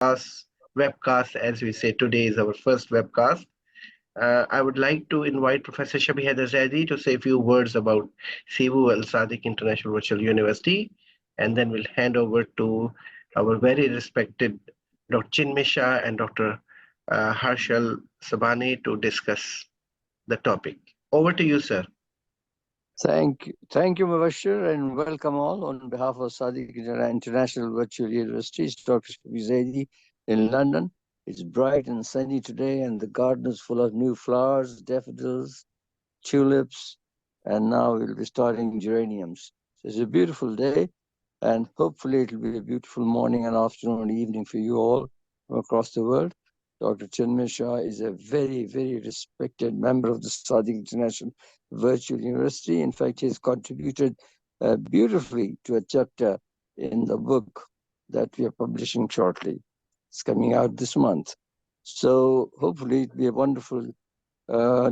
us webcast, as we say. Today is our first webcast. I would like to invite Professor Shabih Zaidi to say a few words about Cebu Al Sadiq International Virtual University, and then we'll hand over to our very respected Dr. Chinmay Shah and Dr. Harshal Sabane to discuss the topic. Over to you, sir. Thank you, Mubashir, and welcome all on behalf of Sadiq International Virtual University. It's Dr. Zaidi in London. It's bright and sunny today, and the garden is full of new flowers, daffodils, tulips, and now we'll be starting geraniums. So it's a beautiful day, and hopefully it'll be a beautiful morning and afternoon and evening for you all from across the world. Dr. Chinmay Shah is a very, very respected member of the Sadiq International Virtual University. In fact, he has contributed beautifully to a chapter in the book that we are publishing shortly. It's coming out this month. So hopefully it'll be a wonderful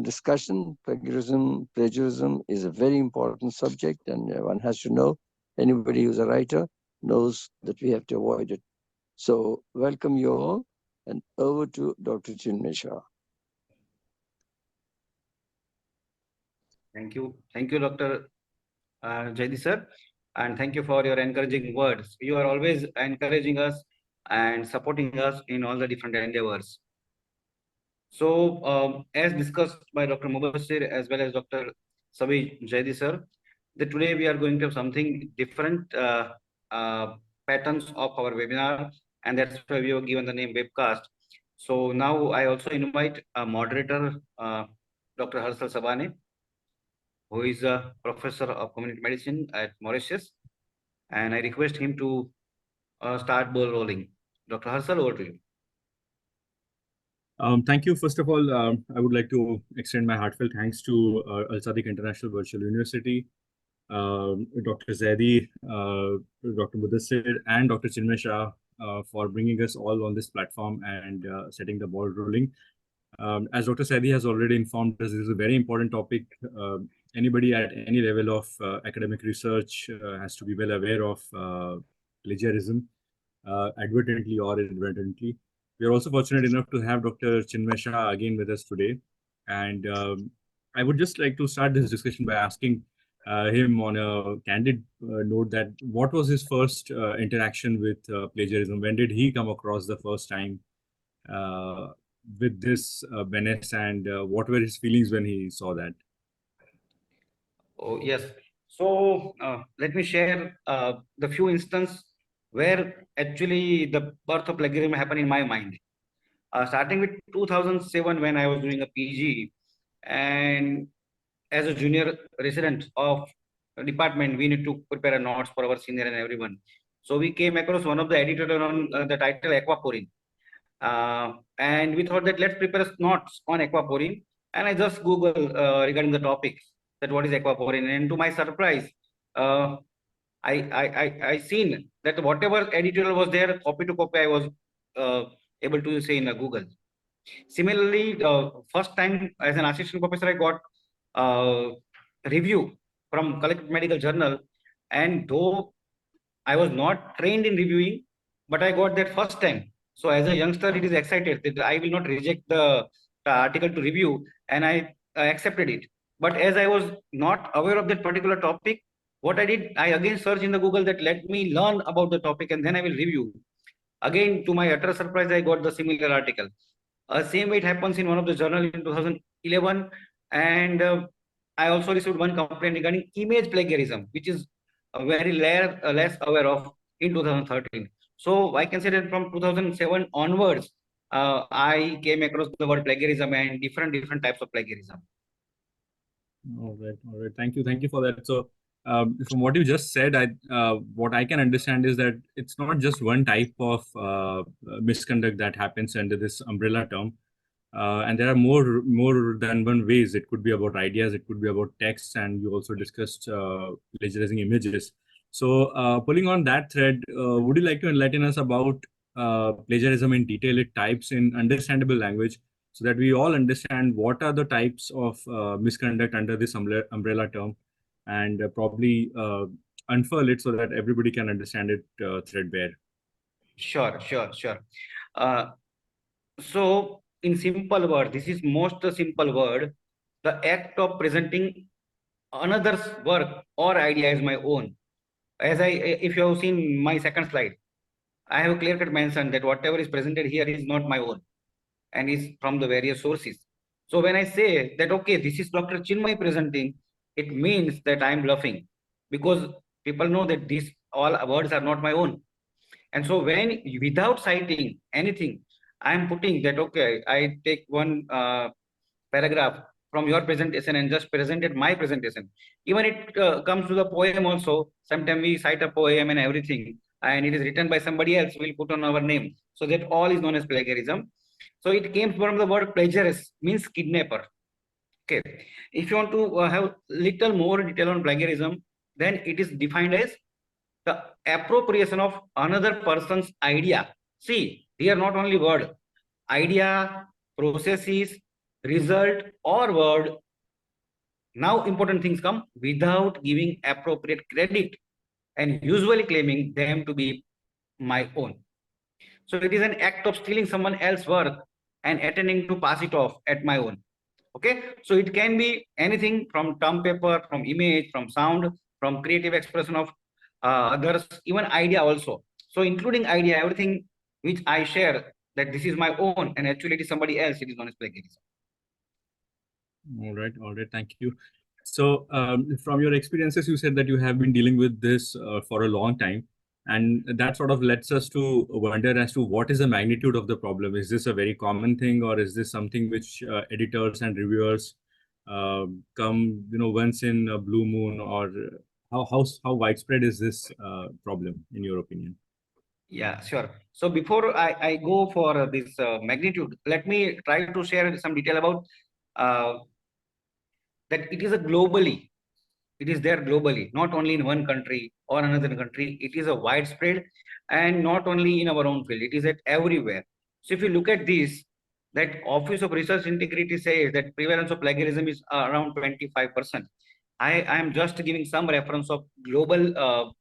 discussion. Plagiarism is a very important subject, and one has to know. Anybody who's a writer knows that we have to avoid it. So welcome you all, and over to Dr. Chinmay Shah. Thank you, Dr. Jayadi sir, and thank you for your encouraging words. You are always encouraging us and supporting us in all the different endeavors. So, as discussed by Dr. Mubashir as well as Dr. Sabi Jayadi sir, that today we are going to have something different patterns of our webinar, and that's why we have given the name webcast. So now I also invite a moderator, Dr. Harshal Sabane, who is a professor of community medicine at Mauritius, and I request him to start ball rolling. Dr. Harshal, over to you. Thank you. First of all, I would like to extend my heartfelt thanks to Al Sadiq International Virtual University, Dr. Zaidi, Dr. Mudassir, and Dr. Chinmay Shah for bringing us all on this platform and setting the ball rolling. As Dr. Zaidi has already informed us, this is a very important topic. Anybody at any level of academic research has to be well aware of plagiarism, advertently or inadvertently. We are also fortunate enough to have Dr. Chinmay Shah again with us today. And I would just like to start this discussion by asking him on a candid note that what was his first interaction with plagiarism? When did he come across the first time with this menace, and what were his feelings when he saw that? Oh, yes. So let me share the few instances where actually the birth of plagiarism happened in my mind. Starting with 2007 when I was doing a PG, and as a junior resident of the department, we need to prepare a notes for our senior and everyone. So we came across one of the editorial on the title aquaporin. And we thought that let's prepare notes on aquaporin. And I just Google regarding the topic that what is aquaporin. And to my surprise, I seen that whatever editorial was there, copy to copy, I was able to say in Google. Similarly, first time as an assistant professor, I got review from Collected Medical Journal, and though I was not trained in reviewing, but I got that first time. So as a youngster, it is excited that I will not reject the article to review, and I accepted it. But as I was not aware of that particular topic, what I did, I again searched in the Google that let me learn about the topic and then I will review. Again, to my utter surprise, I got the similar article. Same way it happens in one of the journal in 2011, and I also received one complaint regarding image plagiarism, which is very less aware of in 2013. So I can say that from 2007 onwards, I came across the word plagiarism and different types of plagiarism. All right. Thank you for that. So, from what you just said, what I can understand is that it's not just one type of misconduct that happens under this umbrella term, and there are more than one ways. It could be about ideas, it could be about texts, and you also discussed plagiarizing images. So, pulling on that thread, would you like to enlighten us about plagiarism in detail, its types in understandable language, so that we all understand what are the types of misconduct under this umbrella term, and probably unfurl it so that everybody can understand it threadbare? Sure, sure, sure. Uh, so in simple word, this is most simple word, the act of presenting another's work or idea as my own. As if you have seen my second slide, I have clear cut mentioned that whatever is presented here is not my own and is from the various sources. So when I say that, okay, this is Dr. Chinmay presenting, it means that I am bluffing, because people know that these all words are not my own. And so when, without citing anything, I am putting that, okay, I take one paragraph from your presentation and just presented my presentation. Even it comes to the poem also. Sometimes we cite a poem and everything, and it is written by somebody else, we'll put on our name. So that all is known as plagiarism. So it came from the word plagiarist, means kidnapper. Okay. If you want to have little more detail on plagiarism, then it is defined as the appropriation of another person's idea. See, here not only word, idea, processes, result, or word. Now important things come without giving appropriate credit and usually claiming them to be my own. So it is an act of stealing someone else's work and attending to pass it off at my own. Okay, so it can be anything from term paper, from image, from sound, from creative expression of others, even idea also. So including idea, everything which I share that this is my own and actually it is somebody else, it is known as plagiarism. All right. Thank you. So, from your experiences, you said that you have been dealing with this for a long time, and that sort of lets us to wonder as to what is the magnitude of the problem. Is this a very common thing, or is this something which editors and reviewers come, once in a blue moon, or how widespread is this problem in your opinion? Yeah, sure. So before I go for this magnitude, let me try to share some detail about uh, that it is a globally, it is there globally, not only in one country or another country. It is a widespread, and not only in our own field, it is at everywhere. So if you look at this, that Office of Research Integrity says that prevalence of plagiarism is around 25%. I am just giving some reference of global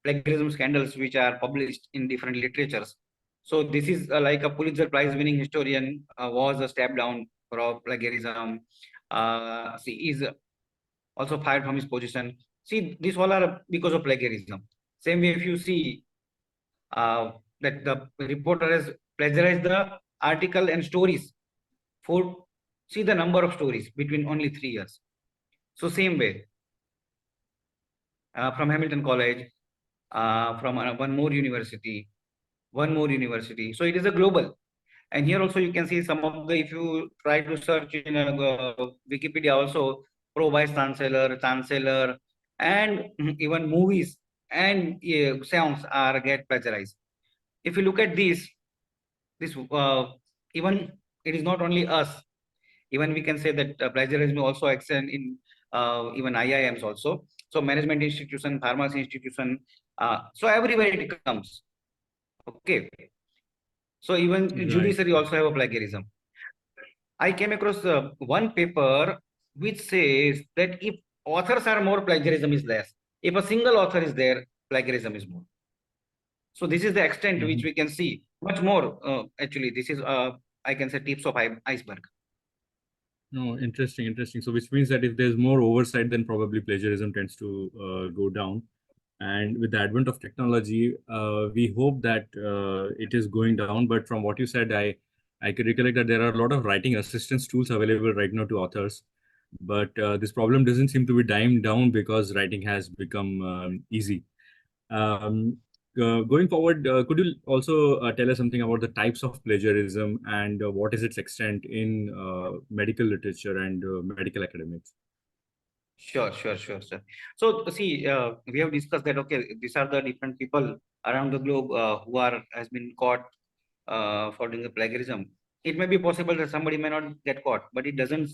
plagiarism scandals which are published in different literatures. So this is like a Pulitzer Prize winning historian was stepped down for plagiarism. See, is also fired from his position. See, these all are because of plagiarism. Same way, if you see that the reporter has plagiarized the article and stories for, see the number of stories between only 3 years. So same way, from Hamilton College, from one more university, one more university. So it is a global. And here also you can see some of the, if you try to search in Wikipedia also, pro vice chancellor, and even movies and songs are get plagiarized. If you look at this even it is not only us. Even we can say that plagiarism also extend in even IIMs also. So management institution, pharmacy institution. So everywhere it comes. Okay. So even Right. judiciary also have a plagiarism. I came across one paper which says that if authors are more, plagiarism is less. If a single author is there, plagiarism is more. So this is the extent which we can see. Much more, actually, this is, I can say, tips of iceberg. No, interesting. So, which means that if there's more oversight, then probably plagiarism tends to go down. And with the advent of technology, we hope that it is going down. But from what you said, I could recollect that there are a lot of writing assistance tools available right now to authors. But this problem doesn't seem to be dying down because writing has become easy. Um, Going forward, could you also tell us something about the types of plagiarism and what is its extent in medical literature and medical academics? Sure, sir. So see, we have discussed that, okay, these are the different people around the globe who are has been caught for doing the plagiarism. It may be possible that somebody may not get caught, but it doesn't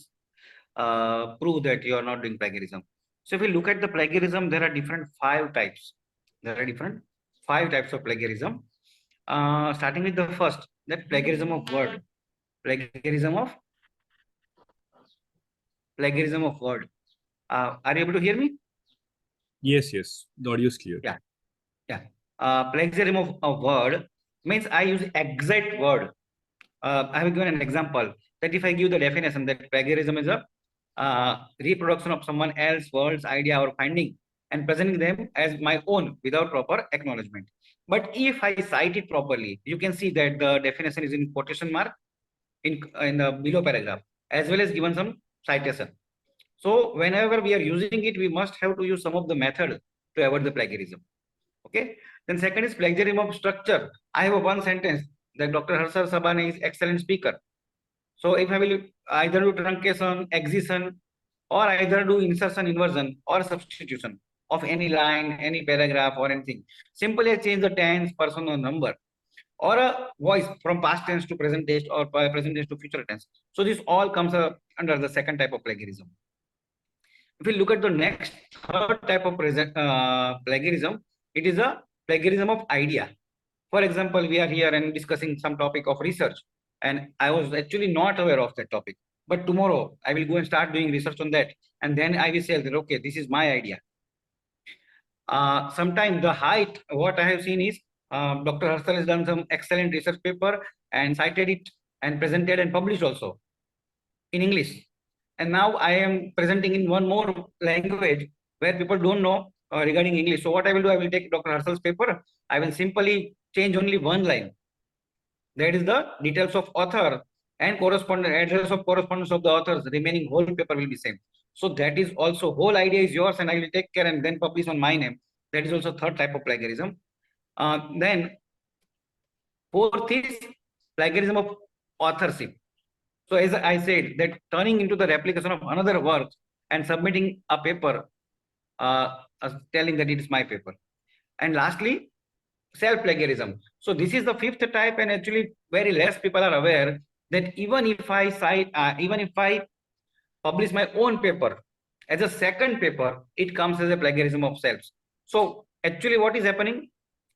prove that you are not doing plagiarism. So if we look at the plagiarism, there are different five types. There are different five types of plagiarism. Starting with the first, that plagiarism of word, plagiarism of plagiarism of word. Are you able to hear me? Yes. The audio is clear. Yeah. Plagiarism of a word. means I use exact word. I have given an example that if I give the definition that plagiarism is a reproduction of someone else's words, idea, or finding and presenting them as my own without proper acknowledgement. But if I cite it properly, you can see that the definition is in quotation mark in the below paragraph, as well as given some citation. So whenever we are using it, we must have to use some of the method to avoid the plagiarism. Okay. Then second is plagiarism of structure. I have one sentence that Dr. Harsar Sabane is excellent speaker. So if I will either do truncation, excision, or either do insertion, inversion, or substitution of any line, any paragraph, or anything, simply I change the tense, person, or number, or a voice from past tense to present tense, or present tense to future tense. So this all comes under the second type of plagiarism. If we look at the next third type of plagiarism, it is a plagiarism of idea. For example, we are here and discussing some topic of research, and I was actually not aware of that topic. But tomorrow I will go and start doing research on that, and then I will say that okay, this is my idea. Sometimes the height, what I have seen is Dr. Harsal has done some excellent research paper and cited it and presented and published also in English. And now I am presenting in one more language where people don't know regarding English. So what I will do, I will take Dr. Harsal's paper. I will simply change only one line. That is the details of author and correspondent address of correspondence of the authors. Remaining whole paper will be same. So that is also whole idea is yours, and I will take care and then publish on my name. That is also third type of plagiarism. Then fourth is plagiarism of authorship. So as I said, that turning into the replication of another work and submitting a paper, telling that it is my paper. And lastly, self-plagiarism. So this is the fifth type, and actually very less people are aware that even if I cite, even if I publish my own paper as a second paper, it comes as a plagiarism of self. So actually what is happening,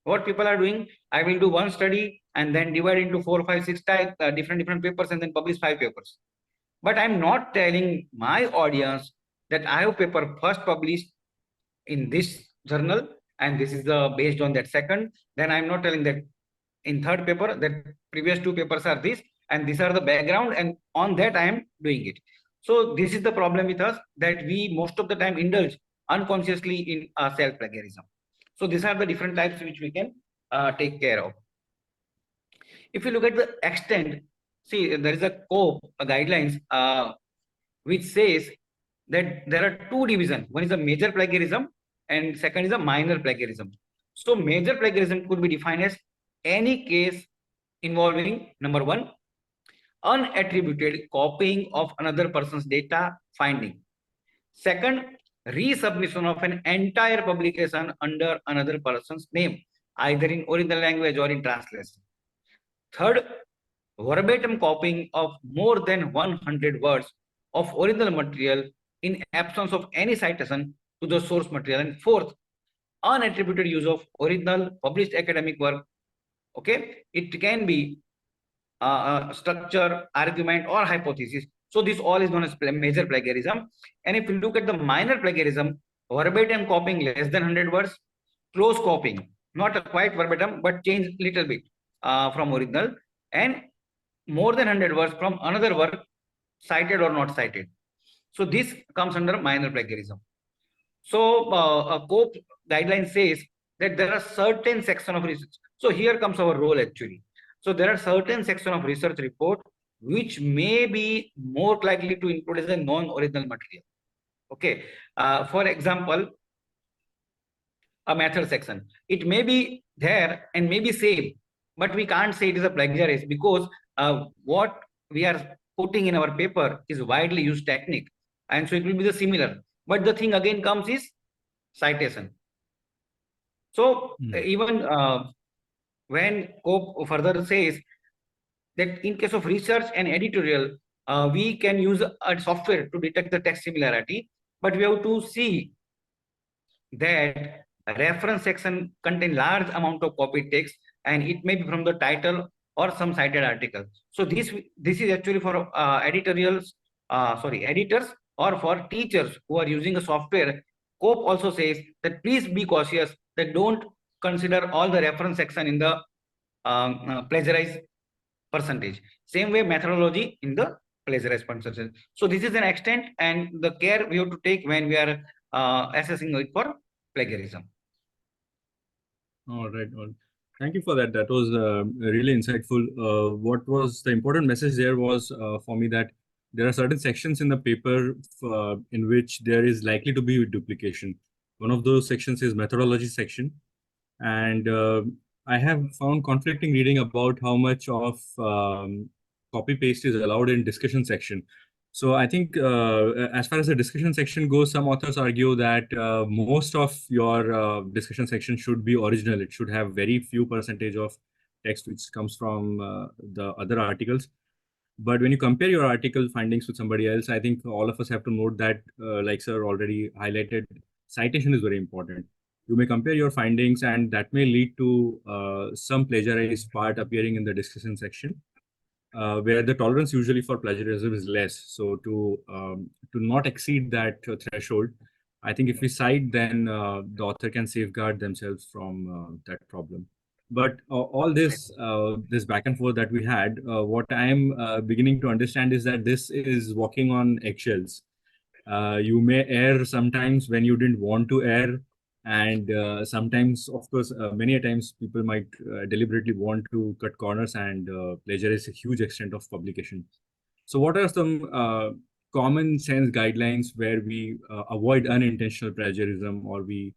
what people are doing, I will do one study and then divide into 4, 5, 6 type, different papers, and then publish 5 papers. But I'm not telling my audience that I have paper first published in this journal and this is the based on that second. Then I'm not telling that in third paper that previous 2 papers are this and these are the background, and on that I am doing it. So this is the problem with us, that we most of the time indulge unconsciously in self plagiarism. So these are the different types which we can take care of. If you look at the extent, see there is a COPE guidelines which says that there are 2 divisions. One is a major plagiarism and second is a minor plagiarism. So major plagiarism could be defined as any case involving number 1, unattributed copying of another person's data finding. Second, resubmission of an entire publication under another person's name, either in original language or in translation. Third, verbatim copying of more than 100 words of original material in absence of any citation to the source material. And fourth, unattributed use of original published academic work. Okay, it can be structure, argument, or hypothesis. So this all is known as major plagiarism. And if you look at the minor plagiarism, verbatim copying less than 100 words, close copying, not quite verbatim, but change little bit from original, and more than 100 words from another work, cited or not cited. So this comes under minor plagiarism. So a COPE guideline says that there are certain section of research. So here comes our role actually. So there are certain section of research report which may be more likely to include as a non-original material. Okay. For example, a method section. It may be there and may be same, but we can't say it is a plagiarism because what we are putting in our paper is widely used technique, and so it will be the similar. But the thing again comes is citation. So even when COPE further says that in case of research and editorial, we can use a software to detect the text similarity, but we have to see that reference section contain large amount of copied text, and it may be from the title or some cited article. So this is actually for editors or for teachers who are using a software. COPE also says that please be cautious, that don't consider all the reference section in the plagiarize percentage. Same way methodology in the plagiarize percentage. So this is an extent and the care we have to take when we are assessing it for plagiarism. All right. All. Thank you for that. That was really insightful. What was the important message there was for me that there are certain sections in the paper in which there is likely to be duplication. One of those sections is methodology section, and I have found conflicting reading about how much of copy paste is allowed in discussion section. So I think as far as the discussion section goes, some authors argue that most of your discussion section should be original. It should have very few percentage of text which comes from the other articles. But when you compare your article findings with somebody else, I think all of us have to note that, like sir already highlighted, citation is very important. You may compare your findings, and that may lead to some plagiarized part appearing in the discussion section, where the tolerance usually for plagiarism is less. So to not exceed that threshold, I think if we cite, then the author can safeguard themselves from that problem. But all this back and forth that we had, what I am beginning to understand is that this is walking on eggshells. You may err sometimes when you didn't want to err, and sometimes, of course, many a times people might deliberately want to cut corners and plagiarize a huge extent of publication. So, what are some common sense guidelines where we avoid unintentional plagiarism, or we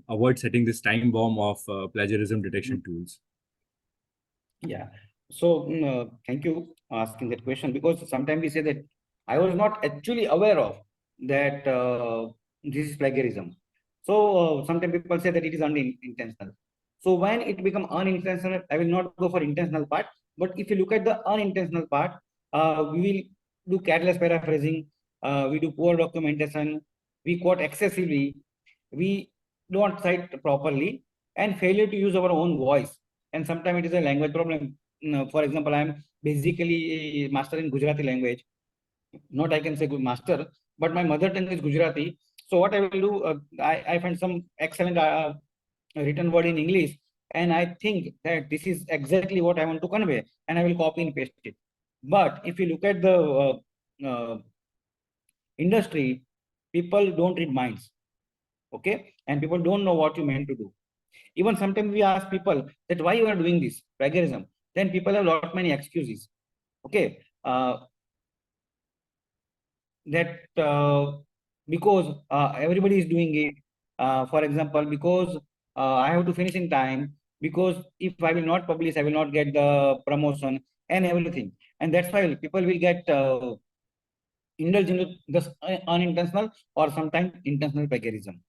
avoid setting this time bomb of plagiarism detection tools? Yeah. So thank you asking that question, because sometimes we say that I was not actually aware of that this is plagiarism. So sometimes people say that it is unintentional. So when it becomes unintentional, I will not go for intentional part. But if you look at the unintentional part, we will do careless paraphrasing, we do poor documentation, we quote excessively, we don't cite properly, and failure to use our own voice. And sometimes it is a language problem. For example, I am basically a master in Gujarati language. Not I can say good master, but my mother tongue is Gujarati. So what I will do, I find some excellent written word in English, and I think that this is exactly what I want to convey, and I will copy and paste it. But if you look at the industry, people don't read minds, okay, and people don't know what you meant to do. Even sometimes we ask people that why you are doing this plagiarism, then people have lot many excuses, okay, that because everybody is doing it, for example, because I have to finish in time, because if I will not publish, I will not get the promotion and everything. And that's why people will get indulge in this unintentional or sometimes intentional plagiarism.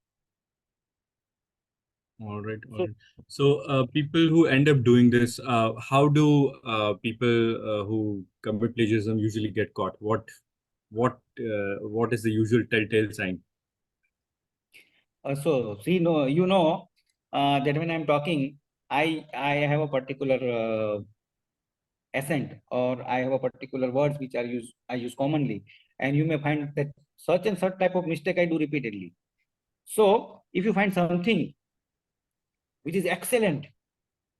All right, all right. So, people who end up doing this, how do people who commit plagiarism usually get caught? What is the usual telltale sign? So see, no, that when I'm talking, I have a particular accent, or I have a particular words which I use commonly, and you may find that such and such type of mistake I do repeatedly. So if you find something which is excellent,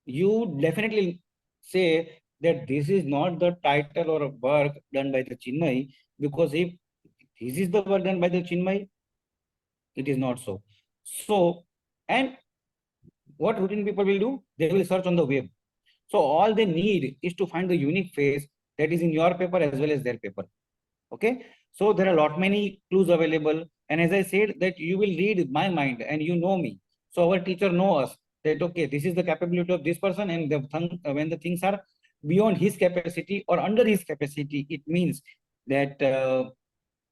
you definitely say that this is not the title or a work done by the Chinmay, because if this is the work done by the Chinmay, it is not so. So, and what routine people will do? They will search on the web. So all they need is to find the unique phrase that is in your paper as well as their paper. Okay. So there are a lot many clues available. And as I said, that you will read my mind and you know me. So our teacher know us that, okay, this is the capability of this person, and when the things are beyond his capacity or under his capacity, it means that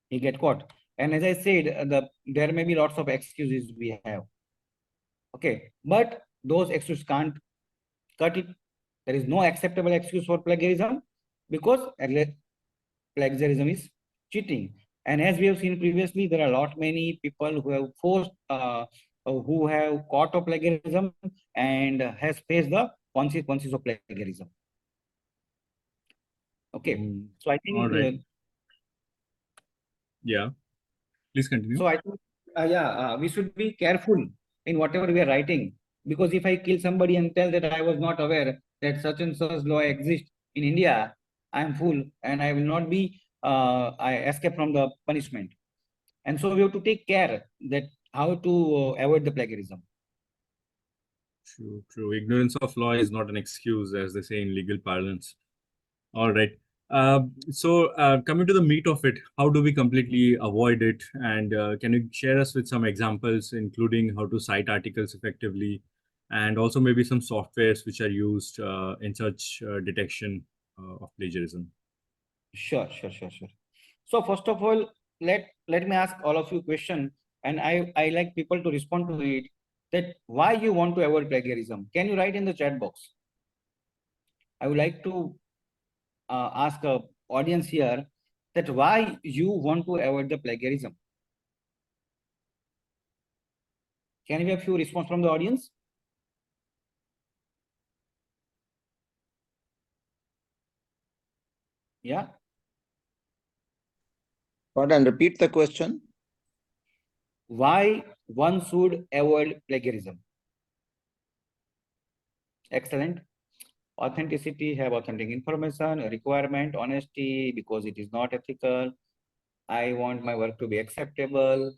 he get caught. And as I said, there may be lots of excuses we have. Okay, but those excuses can't cut it. There is no acceptable excuse for plagiarism, because plagiarism is cheating. And as we have seen previously, there are a lot many people who have who have caught of plagiarism and has faced the consequences of plagiarism. Okay, so I All think right. Yeah, please continue. so I think we should be careful in whatever we are writing, because if I kill somebody and tell that I was not aware, that such and such law exists in India, I am fool and I will not be I escape from the punishment. And so we have to take care that how to avoid the plagiarism. True, true. Ignorance of law is not an excuse, as they say in legal parlance. All right. Coming to the meat of it, how do we completely avoid it? And can you share us with some examples, including how to cite articles effectively, and also maybe some softwares which are used in such detection of plagiarism? Sure. So first of all, let me ask all of you question, and I like people to respond to it, that why you want to avoid plagiarism. Can you write in the chat box? I would like to ask a audience here that why you want to avoid the plagiarism. Can we have few response from the audience? Yeah. Pardon, repeat the question. Why one should avoid plagiarism? Excellent. Authenticity, have authentic information, requirement, honesty, because it is not ethical. I want my work to be acceptable.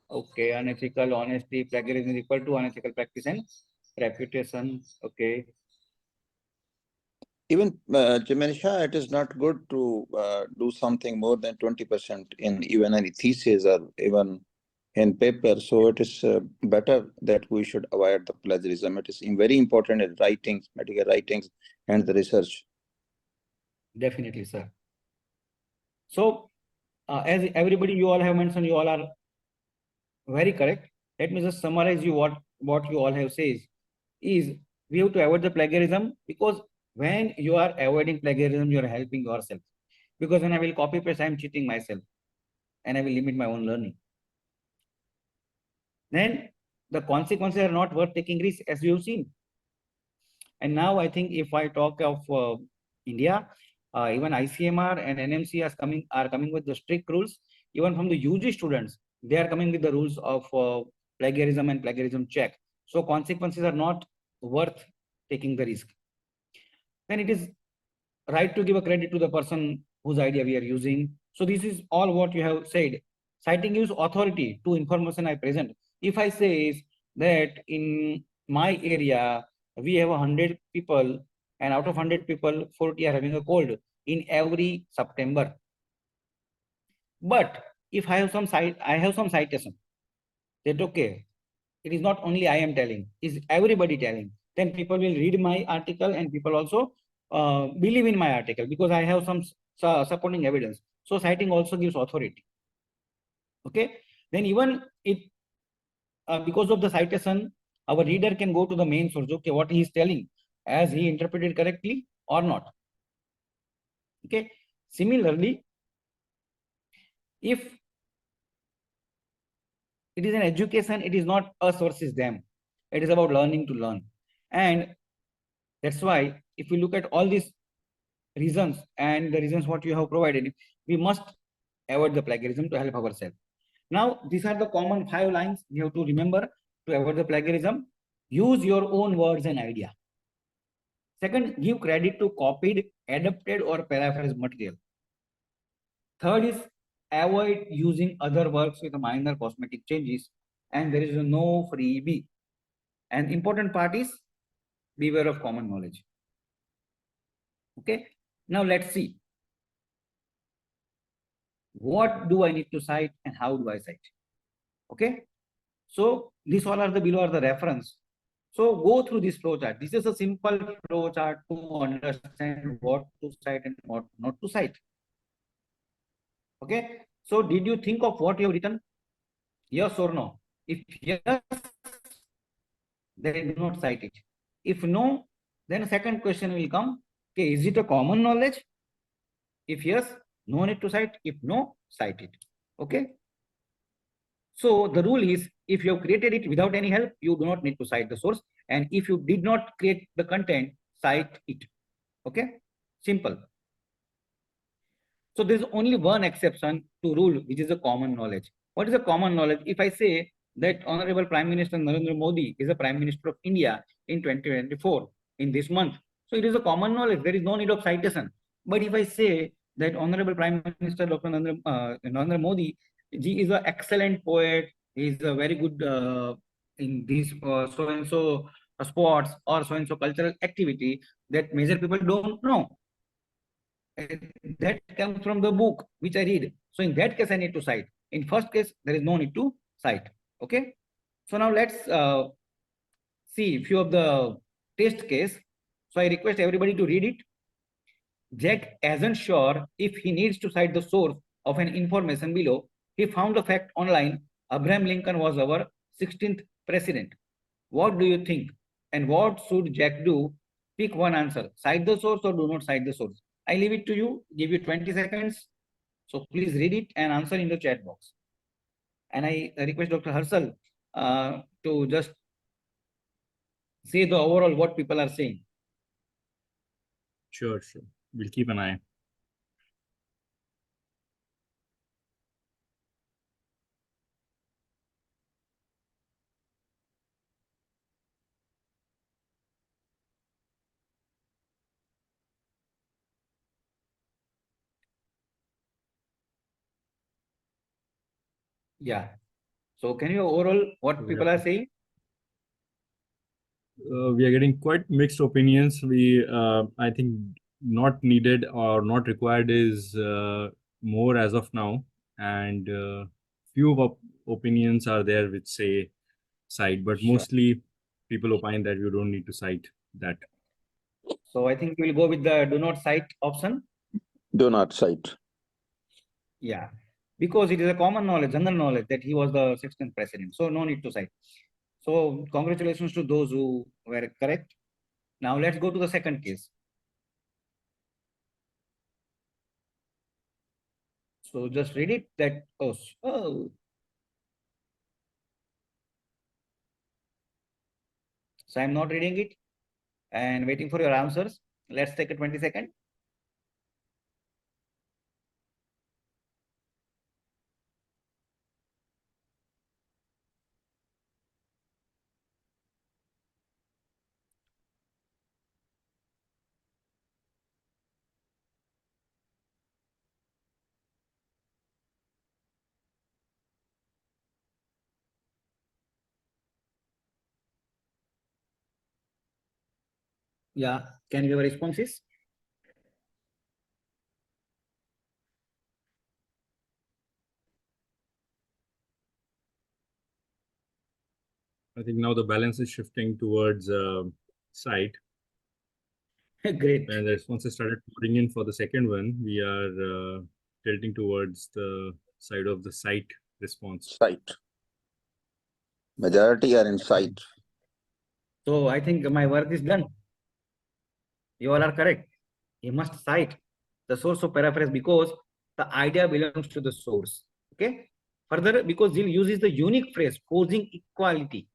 Okay, unethical, honesty, plagiarism is equal to unethical practice and reputation. Okay. Even Jimenisha, it is not good to do something more than 20% in even any thesis or even in paper. So it is better that we should avoid the plagiarism. It is very important in writings, medical writings, and the research. Definitely, sir. So, as everybody, you all have mentioned, you all are very correct. Let me just summarize you what you all have said is we have to avoid the plagiarism, because when you are avoiding plagiarism, you are helping yourself. Because when I will copy paste, I am cheating myself and I will limit my own learning. Then the consequences are not worth taking risk, as you have seen. And now I think if I talk of India, even ICMR and NMC are coming with the strict rules. Even from the UG students, they are coming with the rules of plagiarism and plagiarism check. So consequences are not worth taking the risk. Then it is right to give a credit to the person whose idea we are using. So this is all what you have said. Citing use authority to information I present. If I say that in my area we have 100 people, and out of 100 people 40 are having a cold in every September, but if I have some citation that okay, it is not only I am telling, is everybody telling, then people will read my article and people also believe in my article because I have some supporting evidence. So citing also gives authority. Okay, then even it because of the citation, our reader can go to the main source. Okay, what he is telling, as he interpreted correctly or not. Okay, similarly, if it is an education, it is not us versus them. It is about learning to learn. And that's why if we look at all these reasons and the reasons what you have provided, we must avoid the plagiarism to help ourselves. Now, these are the common 5 lines you have to remember to avoid the plagiarism. Use your own words and idea. Second, give credit to copied, adapted, or paraphrased material. Third is avoid using other works with minor cosmetic changes, and there is no freebie. And important part is beware of common knowledge. Okay, now let's see. What do I need to cite and how do I cite? Okay, so these all are the below are the reference. So go through this flow chart. This is a simple flow chart to understand what to cite and what not to cite. Okay, so did you think of what you have written? Yes or no? If yes, then do not cite it. If no, then a second question will come. Okay, is it a common knowledge? If yes, no need to cite. If no, cite it. Okay. So the rule is, if you have created it without any help, you do not need to cite the source. And if you did not create the content, cite it. Okay, simple. So there's only one exception to rule, which is a common knowledge. What is a common knowledge? If I say that Honorable Prime Minister Narendra Modi is the Prime Minister of India in 2024, in this month, So it is a common knowledge. There is no need of citation. But if I say that Honorable Prime Minister Dr. Narendra Modi, he is an excellent poet. He is a very good in these so and so sports or so and so cultural activity that major people don't know. That comes from the book which I read. So in that case, I need to cite. In first case, there is no need to cite. Okay. So now let's see few of the test case. So I request everybody to read it. Jack isn't sure if he needs to cite the source of an information below. He found the fact online. Abraham Lincoln was our 16th president. What do you think? And what should Jack do? Pick one answer. Cite the source or do not cite the source. I leave it to you. Give you 20 seconds. So please read it and answer in the chat box. And I request Dr. Harsal to just say the overall what people are saying. Sure. We'll keep an eye. Yeah. So can you overall what people are saying? We are getting quite mixed opinions. I think not needed or not required is more as of now, and few opinions are there which say cite, but Sure. mostly people opine that you don't need to cite that. So I think we'll go with the do not cite option. Do not cite. Yeah, because it is a common knowledge, general knowledge that he was the 16th president. So no need to cite. So congratulations to those who were correct. Now let's go to the second case. So just read it that, oh. So I'm not reading it and waiting for your answers. Let's take a 20 second. Yeah, can you give responses? I think now the balance is shifting towards cite. Great. When the responses started pouring in for the second one, we are tilting towards the side of the cite response. Cite. Majority are in cite. So I think my work is done. You all are correct. You must cite the source of paraphrase because the idea belongs to the source. Okay. Further, because Jill uses the unique phrase posing equality,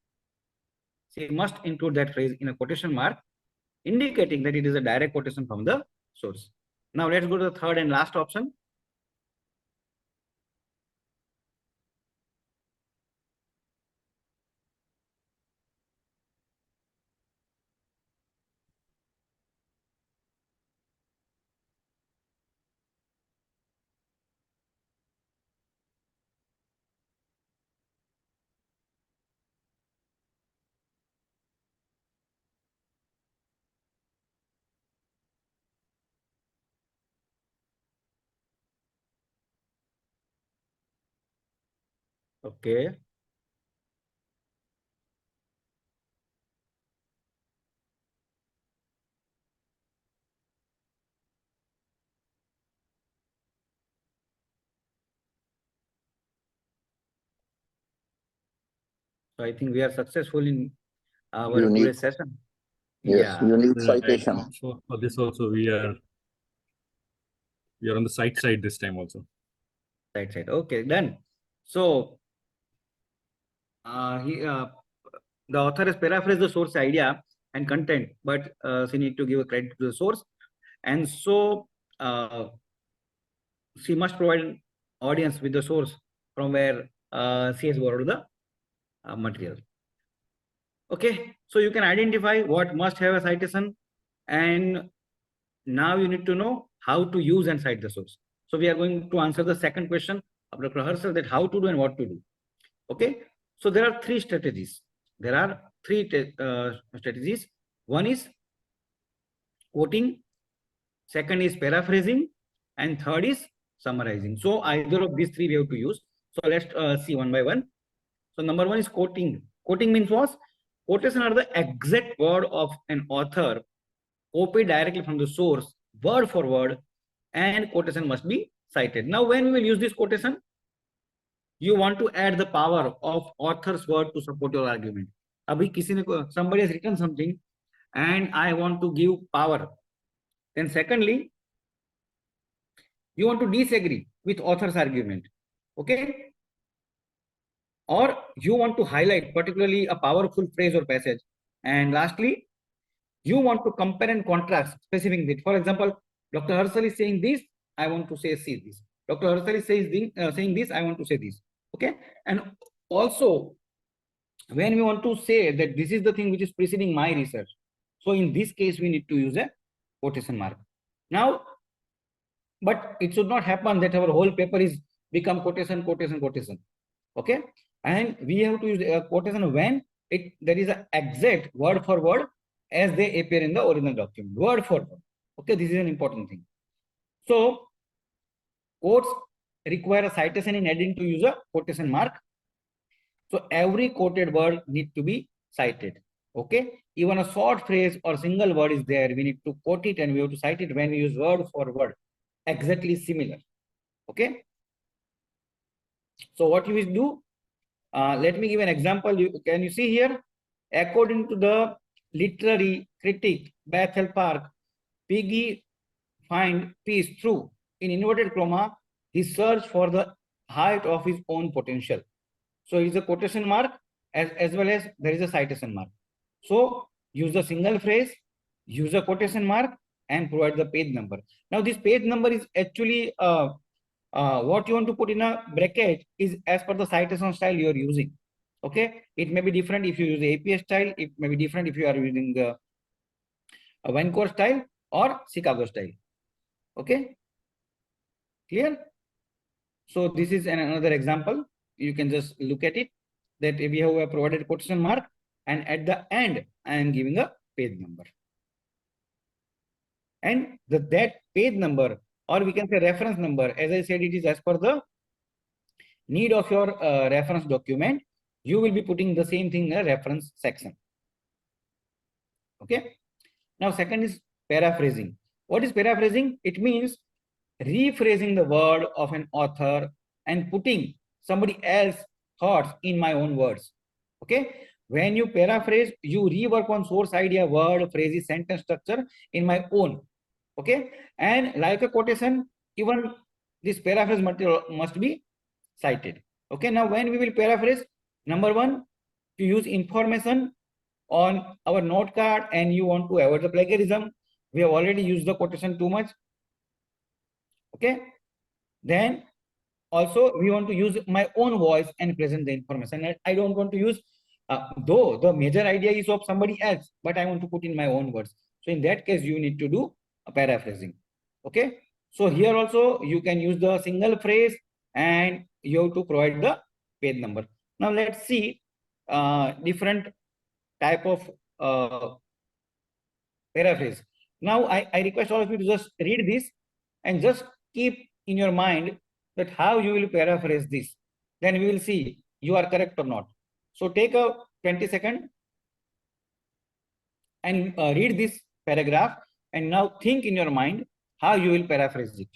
she must include that phrase in a quotation mark, indicating that it is a direct quotation from the source. Now let's go to the third and last option. Okay. So I think we are successful in our Unique. today's session. Yes, Yeah. unique Right. citation. So for this also we are on the cite side this time also. Right. Okay, done. So the author has paraphrased the source idea and content, but she need to give a credit to the source, and so she must provide audience with the source from where she has borrowed the material. Okay, so you can identify what must have a citation And now you need to know how to use and cite the source. So we are going to answer the second question of Dr. Harsal, that how to do and what to do. Okay. So there are three strategies. There are three strategies. One is quoting, second is paraphrasing, and third is summarizing. So either of these three we have to use. So let's see one by one. So number one is quoting. Quoting means what? Quotation are the exact word of an author copied directly from the source, word for word, and quotation must be cited. Now, when we will use this quotation, you want to add the power of author's word to support your argument. Somebody has written something and I want to give power. Then secondly, you want to disagree with author's argument. Okay. Or you want to highlight particularly a powerful phrase or passage. And lastly, you want to compare and contrast specific things. For example, Dr. Harsal is saying this, I want to say this. Dr. Harsal is saying this, I want to say this. Okay. And also, when we want to say that this is the thing which is preceding my research, so in this case, we need to use a quotation mark. Now, but it should not happen that our whole paper is become quotation, quotation, quotation. Okay. And we have to use a quotation when there is an exact word for word as they appear in the original document, word for word. Okay, this is an important thing. So quotes require a citation in addition to use a quotation mark. So every quoted word need to be cited. Okay, even a short phrase or single word is there, we need to quote it and we have to cite it when we use word for word, exactly similar. Okay. So what you will do? Let me give an example. Can you see here? According to the literary critic Bethel Park, Piggy find peace through in inverted comma his search for the height of his own potential. So it is a quotation mark as well as there is a citation mark. So use a single phrase, use a quotation mark, and provide the page number. Now this page number is actually what you want to put in a bracket is as per the citation style you are using. Okay, it may be different if you use APA style. It may be different if you are using a Vancouver style or Chicago style. Okay, clear? So this is another example. You can just look at it that we have a provided quotation mark and at the end I am giving a page number. And that page number, or we can say reference number, as I said, it is as per the need of your reference document. You will be putting the same thing in the reference section. Okay. Now, second is paraphrasing. What is paraphrasing? It means rephrasing the word of an author and putting somebody else's thoughts in my own words. Okay. When you paraphrase, you rework on source idea, word, phrases, sentence structure in my own. Okay. And like a quotation, even this paraphrase material must be cited. Okay. Now, when we will paraphrase, number one, to use information on our note card and you want to avoid the plagiarism, we have already used the quotation too much. Okay. Then also we want to use my own voice and present the information. I don't want to use, though the major idea is of somebody else, but I want to put in my own words. So in that case, you need to do a paraphrasing. Okay. So here also you can use the single phrase and you have to provide the page number. Now let's see different type of paraphrase. Now I request all of you to just read this and just keep in your mind that how you will paraphrase this. Then we will see you are correct or not. So take a 20-second and read this paragraph and now think in your mind how you will paraphrase it.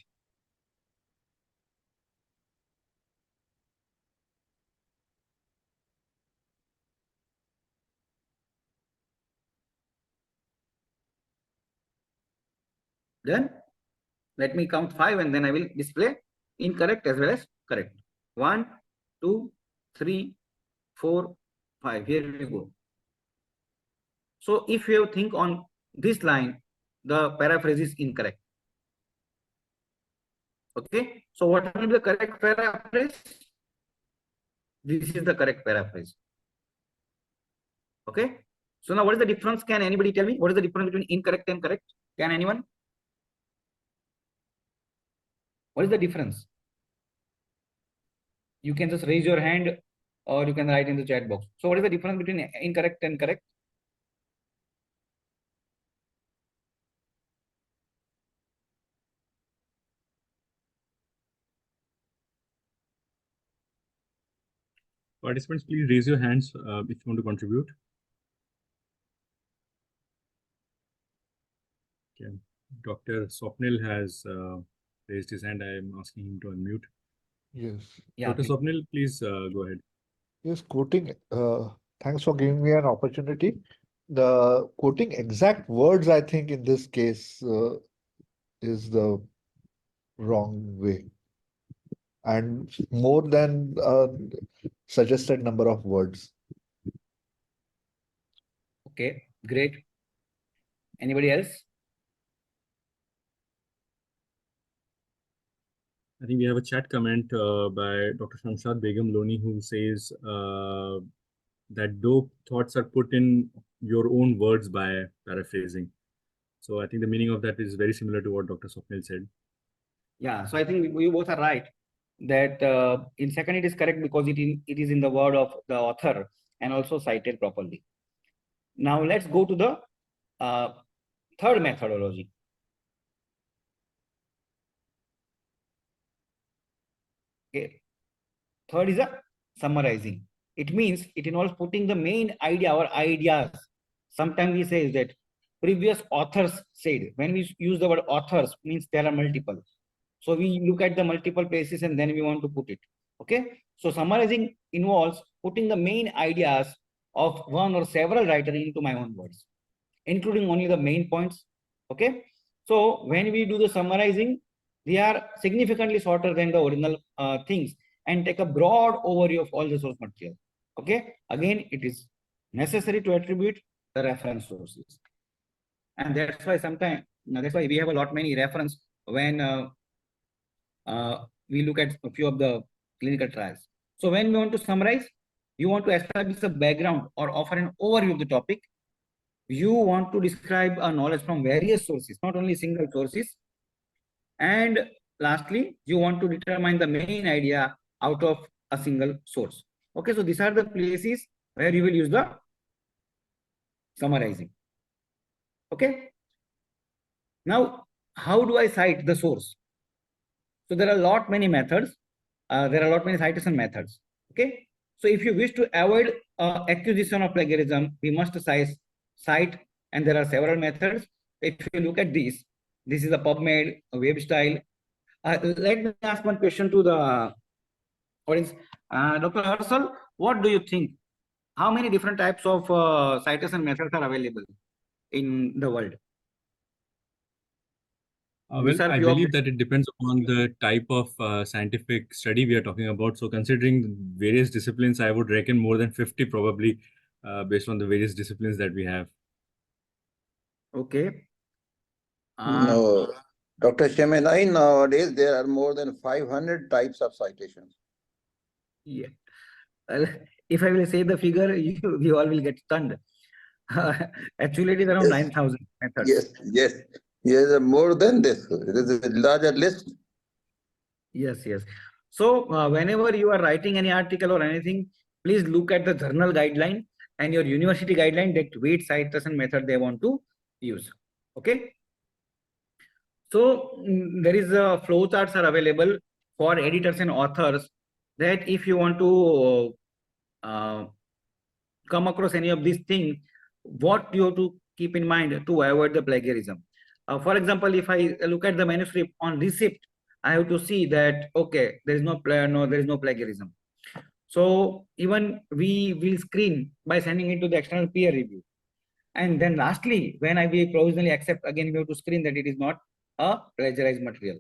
Then let me count 5 and then I will display incorrect as well as correct. 1, 2, 3, 4, 5. Here we go. So if you think on this line, the paraphrase is incorrect. Okay. So what will be the correct paraphrase? This is the correct paraphrase. Okay. So now what is the difference? Can anybody tell me what is the difference between incorrect and correct? Can anyone? What is the difference? You can just raise your hand or you can write in the chat box. So what is the difference between incorrect and correct? Participants, please raise your hands if you want to contribute. Okay. Dr. Swapnil has raised his hand. I am asking him to unmute. Yes. Yeah, Dr. Swapnil, please go ahead. Yes, quoting. Thanks for giving me an opportunity. The quoting exact words, I think, in this case is the wrong way, and more than suggested number of words. okay, great. Anybody else? I think we have a chat comment by Dr. Shamshad Begum Loni, who says that though thoughts are put in your own words by paraphrasing. So I think the meaning of that is very similar to what Dr. Swapnil said. Yeah, so I think we both are right that in second it is correct because it is in the word of the author and also cited properly. Now let's go to the third methodology. Okay. Third is a summarizing. It means it involves putting the main idea or ideas. Sometimes we say that previous authors said. When we use the word authors, means there are multiple. So we look at the multiple places and then we want to put it. Okay. So summarizing involves putting the main ideas of one or several writers into my own words, including only the main points. Okay. So when we do the summarizing, they are significantly shorter than the original things and take a broad overview of all the source material. Okay. Again, it is necessary to attribute the reference sources. And that's why sometimes, that's why we have a lot many reference when we look at a few of the clinical trials. So when we want to summarize, you want to establish a background or offer an overview of the topic. You want to describe a knowledge from various sources, not only single sources. And lastly, you want to determine the main idea out of a single source. Okay, so these are the places where you will use the summarizing. Okay. Now, how do I cite the source? So there are a lot many methods. There are a lot many citation methods. Okay. So if you wish to avoid accusation of plagiarism, we must cite, and there are several methods. If you look at this is a PubMed, a web style. Let me ask one question to the audience. Dr. Harsal, what do you think? How many different types of citation methods are available in the world? Well, I believe that it depends upon the type of scientific study we are talking about. So considering various disciplines, I would reckon more than 50 probably based on the various disciplines that we have. Okay. No, Dr. Shemenai, nowadays there are more than 500 types of citations. Yeah. Well, if I will say the figure, you all will get stunned. Actually, it is around 9,000 methods. Yes, more than this. It is a larger list. Yes. So whenever you are writing any article or anything, please look at the journal guideline and your university guideline that which citation method they want to use. Okay. So there is a flow charts are available for editors and authors that if you want to come across any of these things, what you have to keep in mind to avoid the plagiarism. For example, if I look at the manuscript on receipt, I have to see that okay, there is no plagiarism. So even we will screen by sending it to the external peer review. And then lastly, when I will provisionally accept, again we have to screen that it is not a plagiarized material.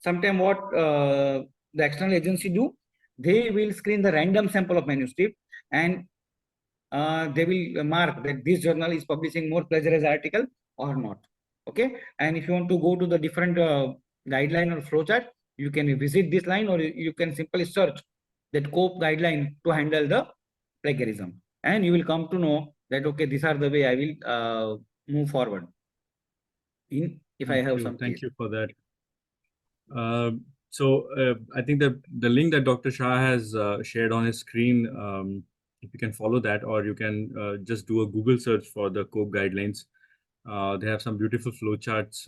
Sometimes what the external agency do, they will screen the random sample of manuscript and they will mark that this journal is publishing more plagiarized article or not. Okay. And if you want to go to the different guideline or flowchart, you can visit this line or you can simply search that COPE guideline to handle the plagiarism. And you will come to know that okay, these are the way I will move forward in if I have some Thank case. you for that. I think that the link that Dr. Shah has shared on his screen, if you can follow that, or you can just do a Google search for the COPE guidelines. They have some beautiful flowcharts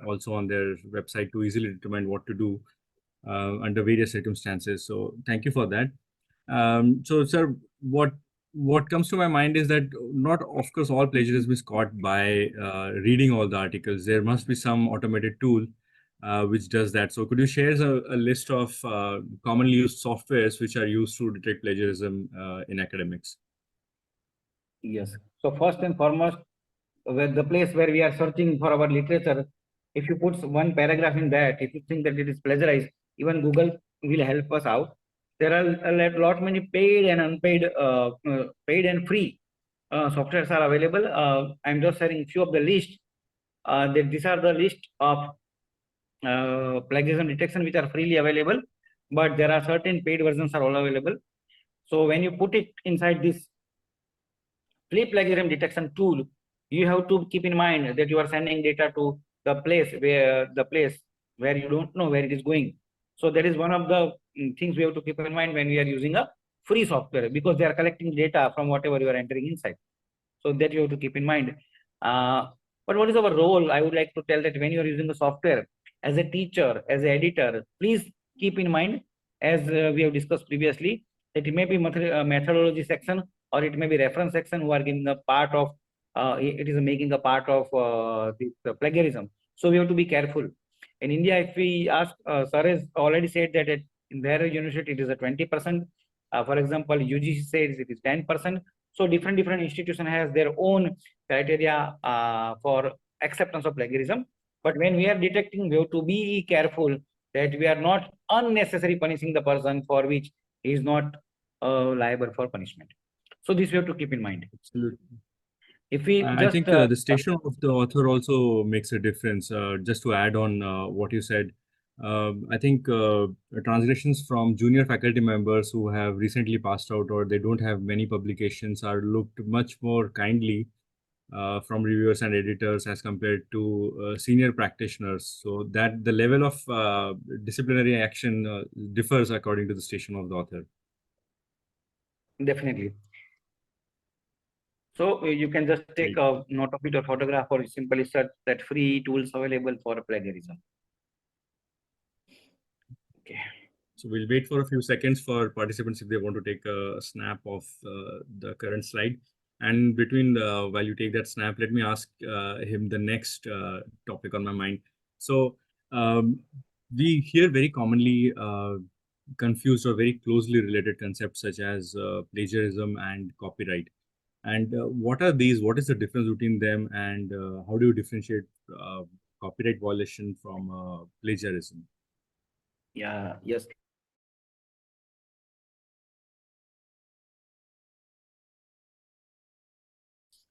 also on their website to easily determine what to do under various circumstances. So thank you for that. So, sir, what comes to my mind is that not, of course, all plagiarism is caught by reading all the articles. There must be some automated tool which does that. So, could you share a list of commonly used softwares which are used to detect plagiarism in academics? Yes. So first and foremost, where the place where we are searching for our literature, if you put one paragraph in that, if you think that it is plagiarized, even Google will help us out. There are a lot many paid and unpaid, paid and free softwares are available. I'm just sharing few of the list. These are the list of plagiarism detection which are freely available, but there are certain paid versions are all available. So when you put it inside this free plagiarism detection tool, you have to keep in mind that you are sending data to the place where you don't know where it is going. So that is one of the things we have to keep in mind when we are using a free software, because they are collecting data from whatever you are entering inside. So that you have to keep in mind. But what is our role? I would like to tell that when you are using the software as a teacher, as an editor, please keep in mind, as we have discussed previously, that it may be methodology section or it may be reference section who are giving a part of, it is making a part of this plagiarism. So we have to be careful. In India, if we ask, Sir has already said that in their university it is a 20%. For example, UGC says it is 10%. So different institution has their own criteria for acceptance of plagiarism. But when we are detecting, we have to be careful that we are not unnecessarily punishing the person for which he is not liable for punishment. So this we have to keep in mind. Absolutely. If we I just think the station of the author also makes a difference. Just to add on what you said, I think translations from junior faculty members who have recently passed out or they don't have many publications are looked much more kindly from reviewers and editors as compared to senior practitioners. So that the level of disciplinary action differs according to the station of the author. definitely. So you can just take a note of it or photograph or simply search that free tools available for plagiarism. Okay. So we'll wait for a few seconds for participants if they want to take a snap of the current slide. And between while you take that snap, let me ask him the next topic on my mind. So we hear very commonly confused or very closely related concepts such as plagiarism and copyright. And what are these? What is the difference between them? And how do you differentiate copyright violation from plagiarism? Yeah, yes.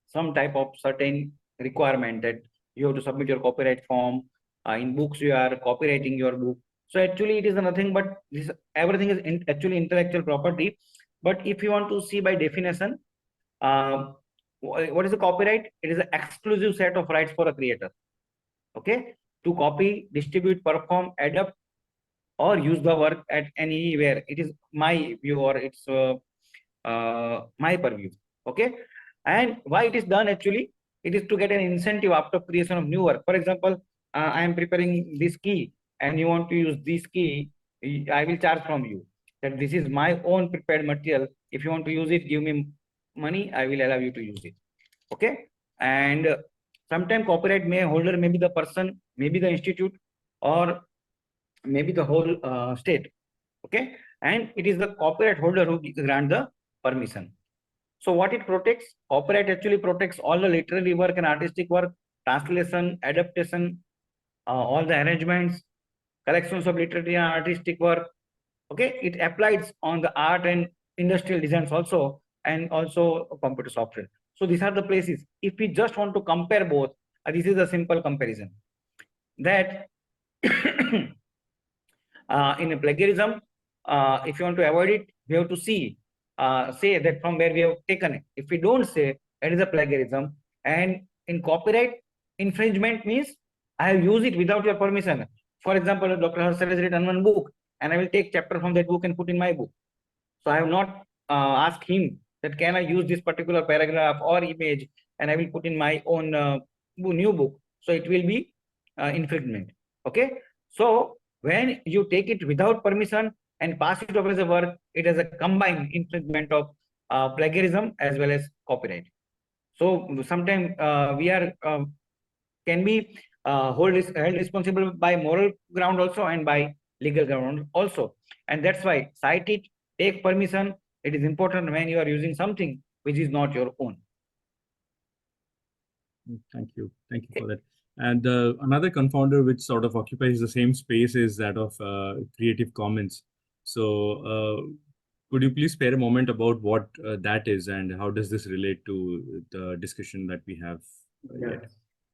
Some type of certain requirement that you have to submit your copyright form. In books, you are copyrighting your book. So actually, it is nothing but this. Everything is actually intellectual property. But if you want to see by definition, what is the copyright? It is an exclusive set of rights for a creator. Okay, to copy, distribute, perform, adapt, or use the work at anywhere. It is my view or it's my purview. Okay, and why it is done actually? It is to get an incentive after creation of new work. For example, I am preparing this key and you want to use this key, I will charge from you that this is my own prepared material. If you want to use it, give me money, I will allow you to use it. Okay, and sometimes copyright may holder maybe the person, maybe the institute, or maybe the whole state. Okay, and it is the copyright holder who grant the permission. So what it protects? Copyright actually protects all the literary work and artistic work, translation, adaptation, all the arrangements, collections of literary and artistic work. Okay, it applies on the art and industrial designs also, and also computer software. So these are the places. If we just want to compare both, this is a simple comparison. That in a plagiarism, if you want to avoid it, we have to see, say that from where we have taken it. If we don't say, that is a plagiarism. And in copyright infringement means I have used it without your permission. For example, Dr. Harshal has written one book and I will take chapter from that book and put in my book. So I have not asked him that can I use this particular paragraph or image and I will put in my own new book. So it will be infringement. Okay. So when you take it without permission and pass it off as a work, it is a combined infringement of plagiarism as well as copyright. So sometimes we are can be held responsible by moral ground also and by legal ground also. And that's why cite it, take permission. It is important when you are using something which is not your own. Thank you for that. And another confounder which sort of occupies the same space is that of Creative Commons. So could you please spare a moment about what that is and how does this relate to the discussion that we have yet?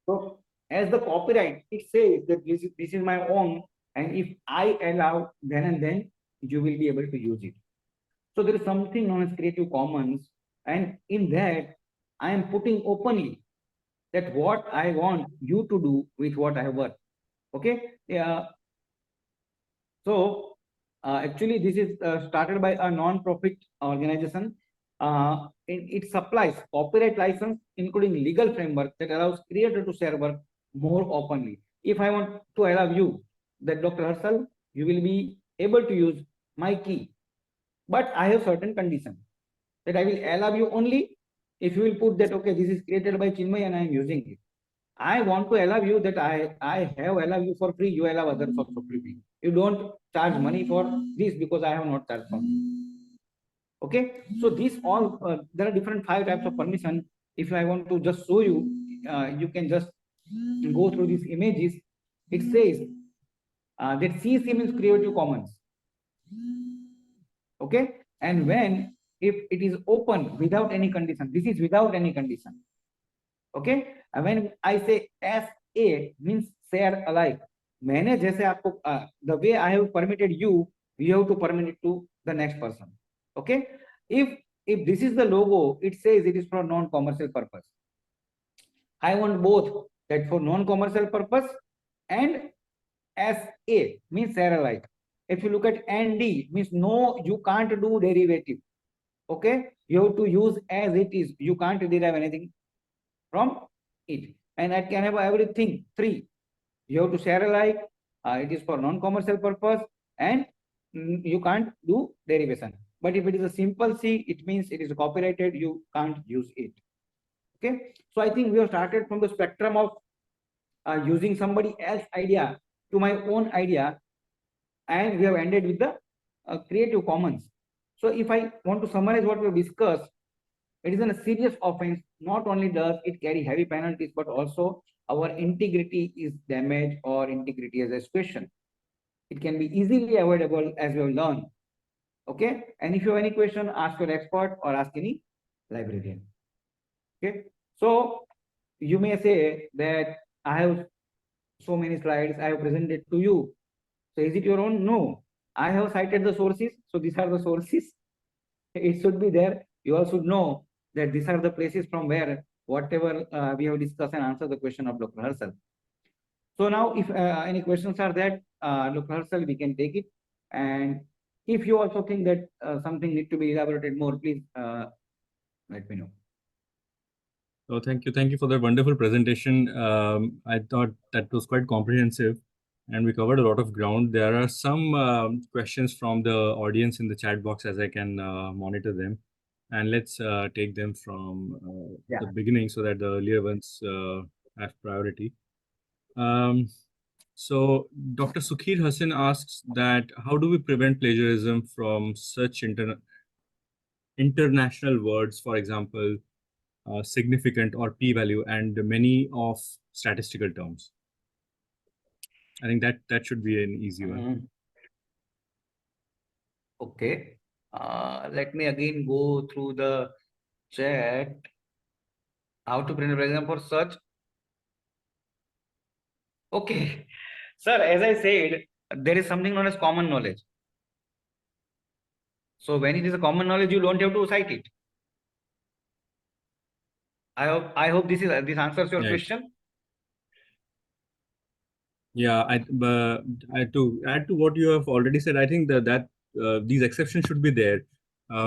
So as the copyright, it says that this is my own, and if I allow then and then you will be able to use it. So there is something known as Creative Commons, and in that I am putting openly that what I want you to do with what I have worked. Okay. Yeah. So actually, this is started by a non-profit organization. It supplies copyright license, including legal framework that allows creator to share work more openly. If I want to allow you that Dr. Harshal, you will be able to use my key, but I have certain conditions that I will allow you only if you will put that, okay, this is created by Chinmay and I am using it. I want to allow you that I have allowed you for free, you allow others also for free. You don't charge money for this because I have not charged for you. Okay, so these all there are different 5 types of permission. If I want to just show you, you can just go through these images. It says that CC means Creative Commons. Okay, and when if it is open without any condition, this is without any condition. Okay, and when I say SA means share alike. मैंने जैसे आपको the way I have permitted you, you have to permit it to the next person. Okay, if this is the logo, it says it is for non-commercial purpose. I want both, that for non-commercial purpose and SA means share alike. If you look at ND means no, you can't do derivative. Okay, you have to use as it is. You can't derive anything from it, and that can have everything 3. You have to share alike. It is for non-commercial purpose, and you can't do derivation. But if it is a simple C, it means it is copyrighted. You can't use it. Okay, so I think we have started from the spectrum of using somebody else's idea to my own idea, and we have ended with the Creative Commons. So if I want to summarize what we have discussed, it is a serious offense. Not only does it carry heavy penalties, but also our integrity is damaged or integrity is a question. It can be easily avoidable as we have learned. Okay, and if you have any question, ask your expert or ask any librarian. Okay, so you may say that I have so many slides, I have presented to you. So is it your own? No, I have cited the sources. So these are the sources. It should be there. You all should know that these are the places from where whatever we have discussed and answered the question of Dr. Harshal. So now if any questions are there, Dr. Harshal, we can take it. And if you also think that something need to be elaborated more, please let me know. Oh, thank you for that wonderful presentation. I thought that was quite comprehensive and we covered a lot of ground. There are some questions from the audience in the chat box as I can monitor them. And let's take them from the beginning so that the earlier ones have priority. So Dr. Sukhir Hassan asks that how do we prevent plagiarism from such international words, for example, significant or p-value and many of statistical terms? I think that should be an easy one. Okay. Let me again go through the chat. How to print, for example, for search. Okay. Sir, as I said, there is something known as common knowledge. So when it is a common knowledge, you don't have to cite it. I hope this answers your Right. question. Yeah, to add to what you have already said, I think that these exceptions should be there.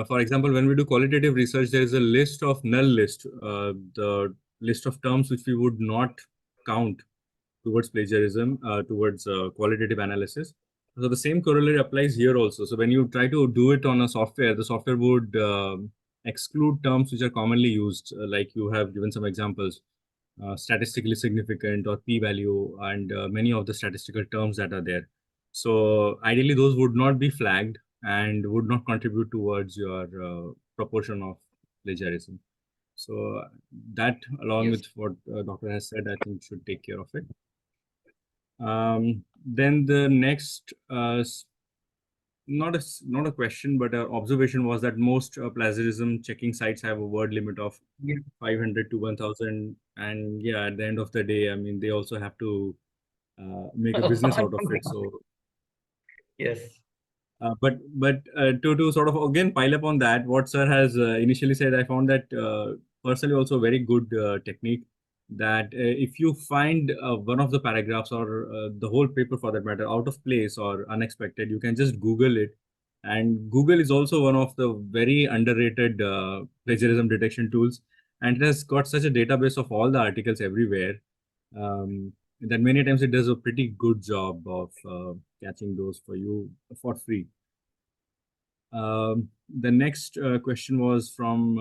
For example, when we do qualitative research, there is a list of null list, the list of terms which we would not count towards plagiarism, towards qualitative analysis. So the same corollary applies here also. So when you try to do it on a software, the software would exclude terms which are commonly used, like you have given some examples, statistically significant or p-value, and many of the statistical terms that are there. So ideally, those would not be flagged and would not contribute towards your proportion of plagiarism. So that, along Yes. with what doctor has said, I think should take care of it. Then the next, not a question, but an observation was that most plagiarism checking sites have a word limit of Yeah. 500 to 1000, and yeah, at the end of the day, I mean, they also have to make a business out of it. So Yes. but to sort of again pile up on that, what sir has initially said, I found that personally also a very good technique, that if you find one of the paragraphs or the whole paper for that matter out of place or unexpected, you can just Google it. And Google is also one of the very underrated plagiarism detection tools, and it has got such a database of all the articles everywhere, that many times it does a pretty good job of catching those for you for free. The next question was from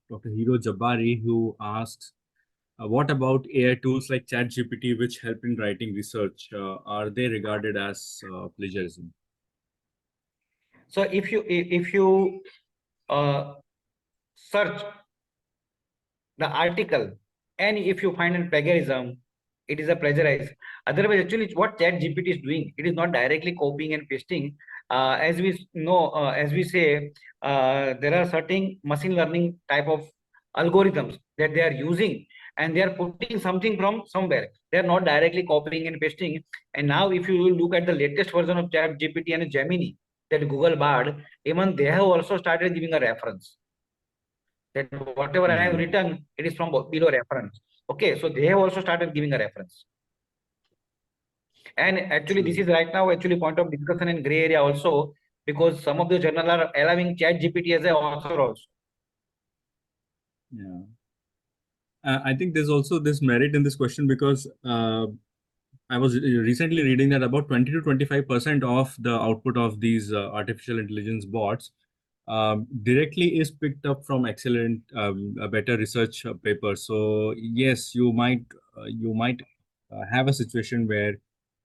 Dr. Hiro Jabari, who asks, what about AI tools like ChatGPT, which help in writing research? Are they regarded as plagiarism? So if you search the article, and if you find a plagiarism, it is a plagiarized. Otherwise, actually, what Chat GPT is doing, it is not directly copying and pasting. As we know, as we say, there are certain machine learning type of algorithms that they are using, and they are putting something from somewhere. They are not directly copying and pasting. And now, if you look at the latest version of Chat GPT and Gemini, that Google Bard, even they have also started giving a reference that whatever I have written, it is from below reference. Okay, so they have also started giving a reference. And actually, this is right now actually point of discussion in gray area also, because some of the journal are allowing Chat GPT as a author also. Yeah. I think there's also this merit in this question, because I was recently reading that about 20 to 25% of the output of these artificial intelligence bots directly is picked up from excellent, better research papers. So yes, you might have a situation where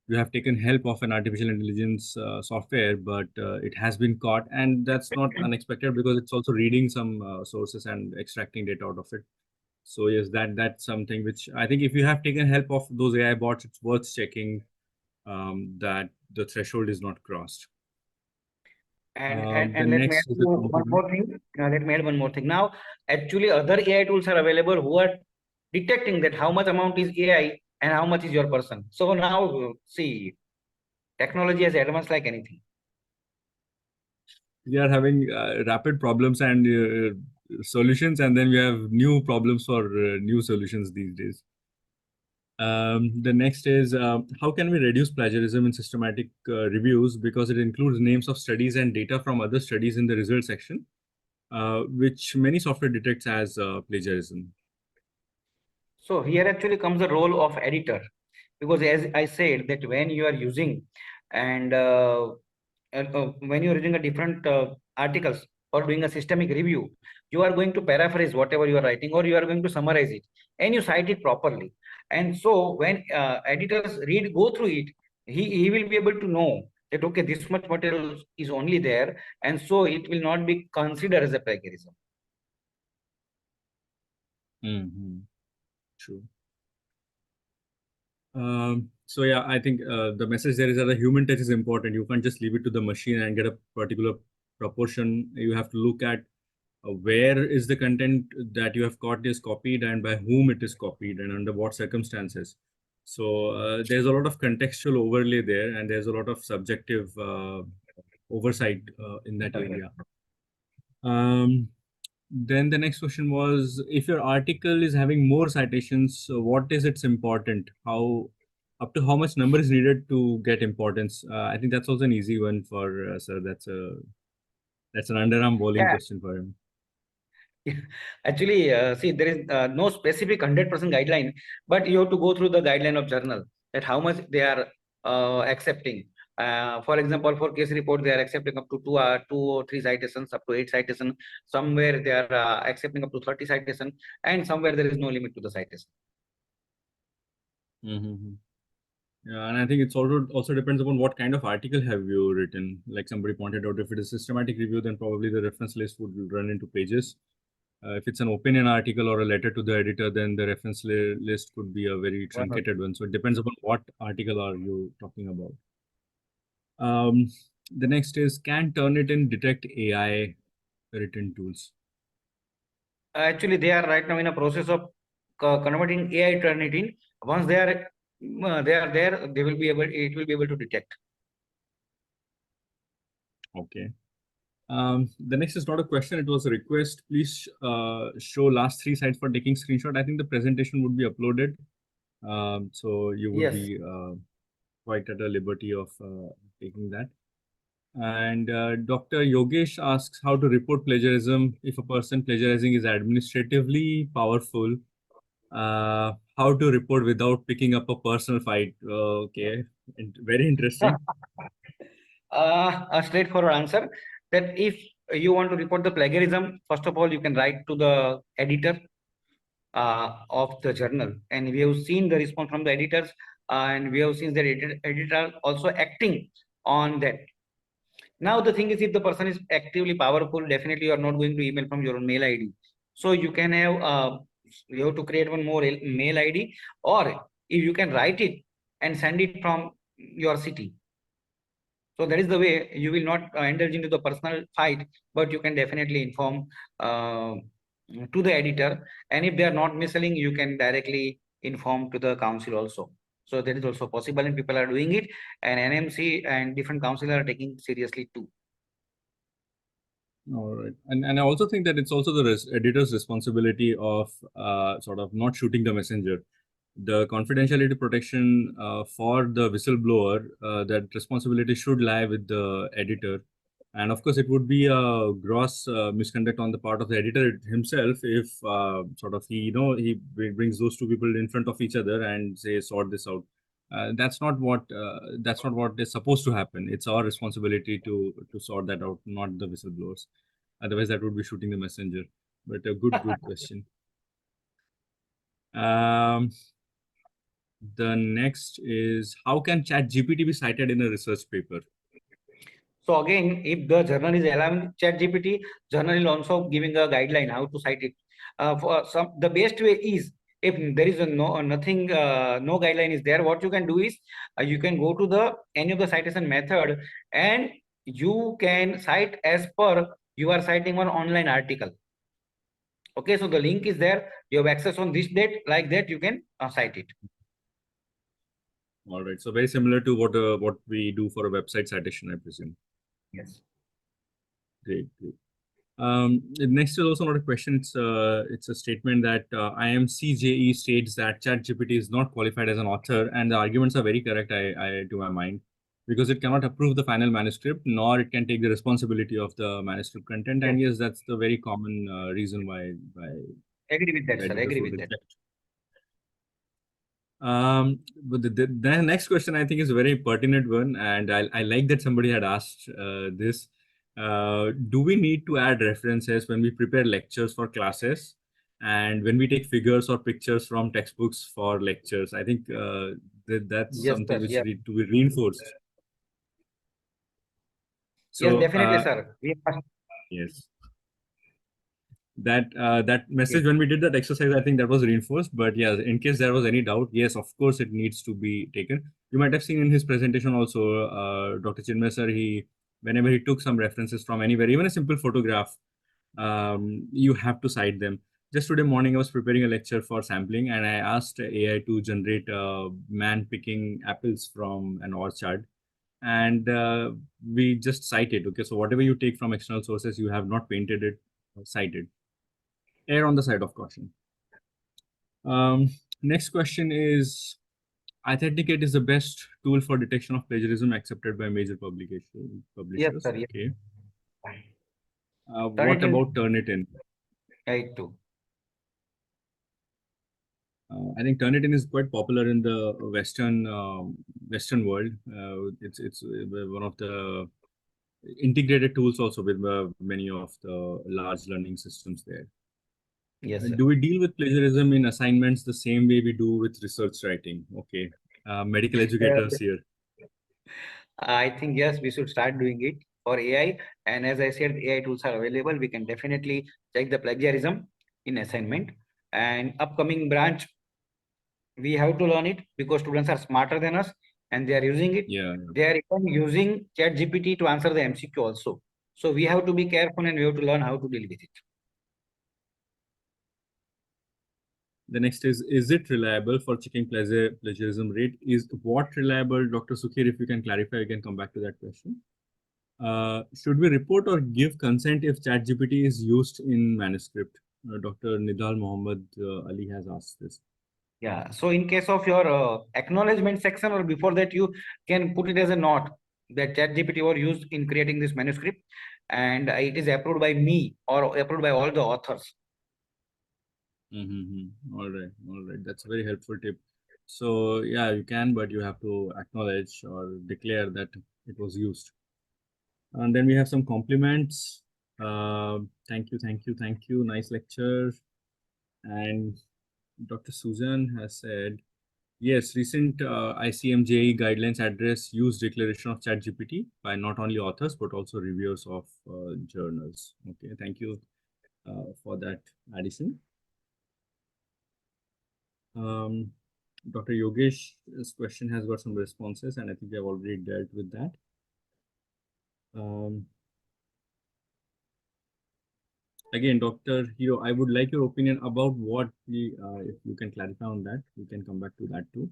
you have taken help of an artificial intelligence software, but it has been caught, and that's not unexpected because it's also reading some sources and extracting data out of it. So yes, that's something which I think if you have taken help of those AI bots, it's worth checking that the threshold is not crossed. And The let me next add is the one more thing. Let me add one more thing. Now, actually, other AI tools are available who are detecting that how much amount is AI and how much is your person. So now, see, technology has advanced like anything. we are having rapid problems and solutions, and then we have new problems for new solutions these days. The next is, how can we reduce plagiarism in systematic reviews, because it includes names of studies and data from other studies in the result section, which many software detects as plagiarism. So here actually comes the role of editor, because as I said that when you are using and when you're reading a different articles or doing a systemic review, you are going to paraphrase whatever you are writing, or you are going to summarize it, and you cite it properly. And so when editors go through it, he will be able to know that okay, this much material is only there, and so it will not be considered as a plagiarism. Mm-hmm. True. So yeah, I think the message there is that the human touch is important. You can't just leave it to the machine and get a particular proportion. You have to look at where is the content that you have caught is copied, and by whom it is copied, and under what circumstances. So there's a lot of contextual overlay there, and there's a lot of subjective oversight in that area. Then the next question was, if your article is having more citations, what is its important? Up to how much number is needed to get importance? I think that's also an easy one for sir. That's an underarm bowling Yeah. question for him. Actually, see, there is no specific 100% guideline, but you have to go through the guideline of journal, that how much they are accepting. For example, for case report, they are accepting up to 2 or 3 citations, up to 8 citations. Somewhere they are accepting up to 30 citations, and somewhere there is no limit to the citation. Mm-hmm. Yeah, and I think it's also depends upon what kind of article have you written. Like somebody pointed out, if it is systematic review, then probably the reference list would run into pages. If it's an opinion article or a letter to the editor, then the reference list could be a very truncated one. So it depends upon what article are you talking about. The next is, can Turnitin detect AI written tools? Actually, they are right now in a process of converting AI Turnitin. Once they are there, they will be able. It will be able to detect. Okay. The next is not a question, it was a request. Please show last 3 slides for taking screenshot. I think the presentation would be uploaded. So you would Yes. be quite at a liberty of taking that. And Dr. Yogesh asks how to report plagiarism if a person plagiarizing is administratively powerful. How to report without picking up a personal fight. Okay, very interesting. A straightforward answer, that if you want to report the plagiarism, first of all, you can write to the editor of the journal, and we have seen the response from the editors, and we have seen the editor also acting on that. Now the thing is, if the person is actively powerful, definitely you are not going to email from your mail ID. So you can have you have to create one more mail ID, or if you can write it and send it from your city. So that is the way you will not indulge into the personal fight, but you can definitely inform to the editor. And if they are not misselling, you can directly inform to the council also. So that is also possible, and people are doing it. And NMC and different councils are taking seriously too. All right, and I also think that it's also the editor's responsibility of sort of not shooting the messenger. The confidentiality protection for the whistleblower, that responsibility should lie with the editor. And of course, it would be a gross misconduct on the part of the editor himself if sort of he brings those 2 people in front of each other and say sort this out. That's not what is supposed to happen. It's our responsibility to sort that out, not the whistleblowers. Otherwise, that would be shooting the messenger. But a good question. The next is, how can ChatGPT be cited in a research paper? So again, if the journal is allowing ChatGPT, journal is also giving a guideline how to cite it. For some, the best way is, if there is nothing, no guideline is there, what you can do is you can go to the any of the citation method, and you can cite as per you are citing one online article. Okay, so the link is there. You have access on this date, like that you can cite it. All right, so very similar to what we do for a website citation, I presume. Yes. Great. Next is also not a question. It's a statement that IMCJE states that ChatGPT is not qualified as an author, and the arguments are very correct. I to my mind, because it cannot approve the final manuscript, nor it can take the responsibility of the manuscript content. And yes, that's the very common reason why Agree with that, sir. editors Agree would with that. reject. But the next question I think is a very pertinent one, and I like that somebody had asked this. Do we need to add references when we prepare lectures for classes, and when we take figures or pictures from textbooks for lectures? I think that's Yes, something sir. which Yeah. need to be reinforced. Yes, So definitely, sir. yes, that message, when we did that exercise, I think that was reinforced. But yeah, in case there was any doubt, yes, of course it needs to be taken. You might have seen in his presentation also, Dr. Chinmay sir, whenever he took some references from anywhere, even a simple photograph, you have to cite them. Just today morning I was preparing a lecture for sampling, and I asked AI to generate a man picking apples from an orchard, and we just cite it. Okay, so whatever you take from external sources, you have not painted it, cited. err on the side of caution. Next question is, Authenticate is the best tool for detection of plagiarism accepted by major Yes, publishers. sir. Yes. Okay. Turn What it in. about Turnitin? Right too. I think Turnitin is quite popular in the Western world. It's one of the integrated tools also with many of the large learning systems there. Yes, sir. Do we deal with plagiarism in assignments the same way we do with research writing? Okay. Medical educators here. I think yes, we should start doing it for AI. And as I said, AI tools are available. We can definitely check the plagiarism in assignment. And upcoming branch, we have to learn it because students are smarter than us and they are using it. Yeah. They are even using ChatGPT to answer the MCQ also. So we have to be careful and we have to learn how to deal with it. The next is it reliable for checking plagiarism rate? Is what reliable, Dr. Sukhir? If you can clarify, you can come back to that question. Should we report or give consent if ChatGPT is used in manuscript? Dr. Nidal Mohammed Ali has asked this. Yeah. So in case of your acknowledgement section or before that, you can put it as a note that ChatGPT was used in creating this manuscript and it is approved by me or approved by all the authors. All right. That's a very helpful tip. So yeah, you can, but you have to acknowledge or declare that it was used. And then we have some compliments. Thank you. Nice lecture. And Dr. Susan has said, yes, recent ICMJE guidelines address use declaration of ChatGPT by not only authors but also reviewers of journals. Okay, thank you for that addition. Dr. Yogesh's question has got some responses, and I think we have already dealt with that. Again, Dr. Hero, I would like your opinion about what we, if you can clarify on that, we can come back to that too.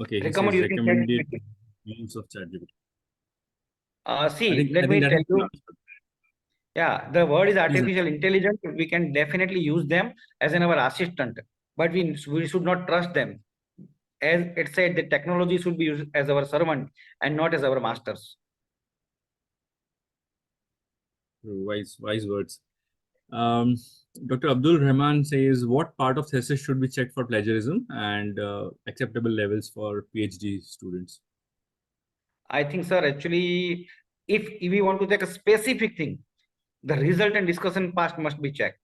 Okay, he says recommended use of ChatGPT. See, let me tell you. Yeah, the word is Please. artificial intelligence. We can definitely use them as our assistant, but we should not trust them. As it said, the technology should be used as our servant and not as our masters. Wise words. Dr. Abdul Rahman says, what part of thesis should be checked for plagiarism and acceptable levels for PhD students? I think, sir, actually, if we want to check a specific thing, the result and discussion part must be checked.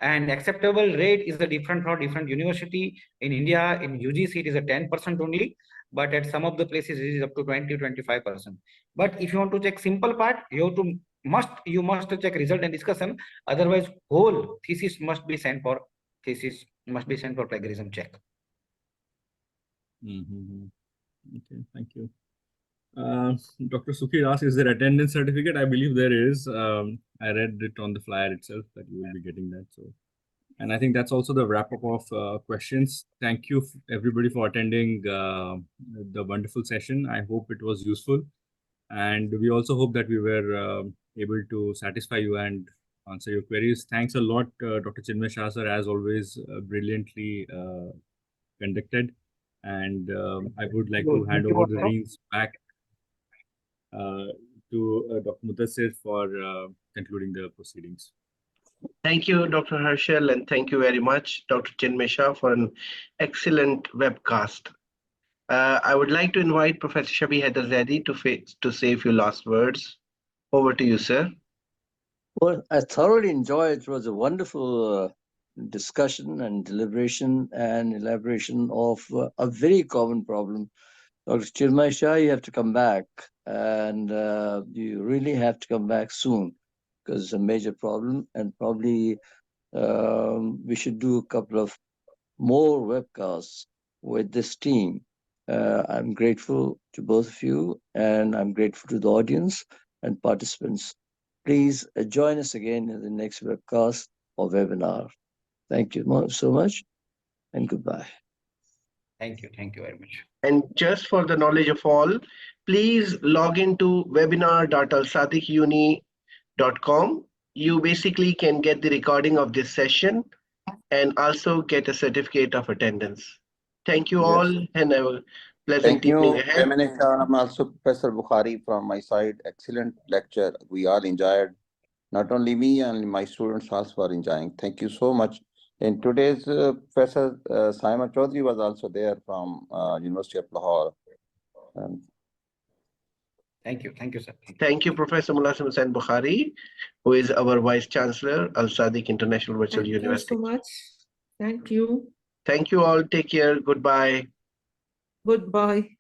And acceptable rate is a different for different university. In India, in UGC, it is a 10% only, but at some of the places it is up to 20-25%. But if you want to check simple part, you must check result and discussion. Otherwise, whole thesis must be sent for plagiarism check. Okay, thank you. Dr. Sukhir asks, is there attendance certificate? I believe there is. I read it on the flyer itself that you will be getting that. So, and I think that's also the wrap up of questions. Thank you everybody for attending the wonderful session. I hope it was useful. And we also hope that we were able to satisfy you and answer your queries. Thanks a lot, Dr. Chinmay Shah sir, as always, brilliantly conducted. And I would like to hand over the reins back to Dr. Mudassir for concluding the proceedings. Thank you, Dr. Harshal, and thank you very much, Dr. Chinmay Shah, for an excellent webcast. I would like to invite Professor Shabi Haidarzadi to say a few last words. Over to you, sir. Well, I thoroughly enjoyed it. It was a wonderful discussion and deliberation and elaboration of a very common problem. Dr. Chinmay Shah, you have to come back, and you really have to come back soon because it's a major problem, and probably we should do a couple of more webcasts with this team. I'm grateful to both of you, and I'm grateful to the audience and participants. Please join us again in the next webcast or webinar. Thank you so much, and goodbye. Thank you very much. And just for the knowledge of all, please log into webinar.alsadikuni.com. you basically can get the recording of this session and also get a certificate of attendance. Thank you all Yes. and have a pleasant Thank evening you, ahead. Manisha. I'm also Professor Bukhari from my side. Excellent lecture. We all enjoyed. Not only me and my students also are enjoying. Thank you so much. In today's Professor Simon Chaudhary was also there from University of Lahore. Um, Thank you. Thank you, sir. Thank you, Professor Mulasim Hussain Bukhari, who is our Vice Chancellor, Al Sadiq International Virtual Thank you University. so much. Thank you. Thank you all. Take care. Goodbye. Goodbye.